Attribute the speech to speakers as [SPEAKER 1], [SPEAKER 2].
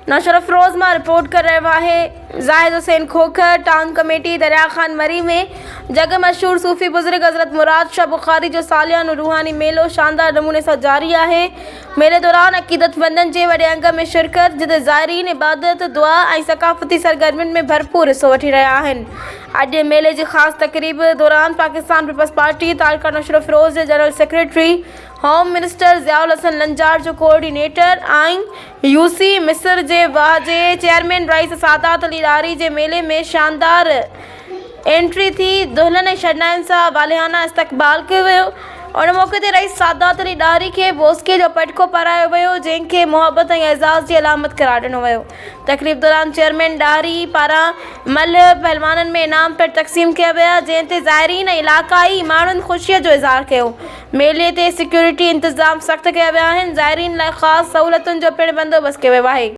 [SPEAKER 1] नौशर अफरोज़ मां रिपोर्ट कर रहा है ज़ाहिद हुसैन खोखर। टाउन कमेटी दरिया खान मरी में जग मशहूर सूफ़ी बुज़ुर्ग हज़रत मुराद शाह बुखारी जो सालियानो रूहानी मेलो शानदार नमूने सां जारी है। मेले दौरान अक़ीदतमंदनि जे वॾे अंग में शिरकत, जिते ज़ाइरीन इबादत, दुआ ऐं सक़ाफ़ती सरगर्मियुनि में भरपूर हिस्सो वठी रहिया आहिनि। अॼु मेले जी ख़ासि तक़रीब दौरान पाकिस्तान पीपल्स पार्टी तालिका नौशर अफरोज़ जे general secretary, home minister Ziaul Hassan Lanjar जो कोऑर्डिनेटर ऐं यूसी मिस्र जे वाह जे चेयरमैन रईस सादात अली ॾारी जे मेले में शानदार एंट्री थी दुल्हन ऐं शहनाइनि सां वालिहाना इस्तक़बाल कयो वियो। उन मौक़े ते रईस सादात अली ॾारी खे बोस्के जो पटको पारायो वियो, जंहिंखे मोहब्बत ऐं एज़ाज़ जी अलामत करार ॾिनो वियो। तक़रीब दौरान चेयरमैन ॾारी पारां मल पहलवाननि में इनाम पिणु तक़सीम कया विया, जंहिं ते ज़ाइरीन ऐं इलाक़ाई माण्हुनि ख़ुशीअ जो इज़हार कयो। मेले ते सिक्योरिटी इंतज़ाम सख़्तु कया विया आहिनि। ज़ाइरीन लाइ ख़ासि सहूलियतुनि जो पिणु बंदोबस्तु कयो वियो आहे।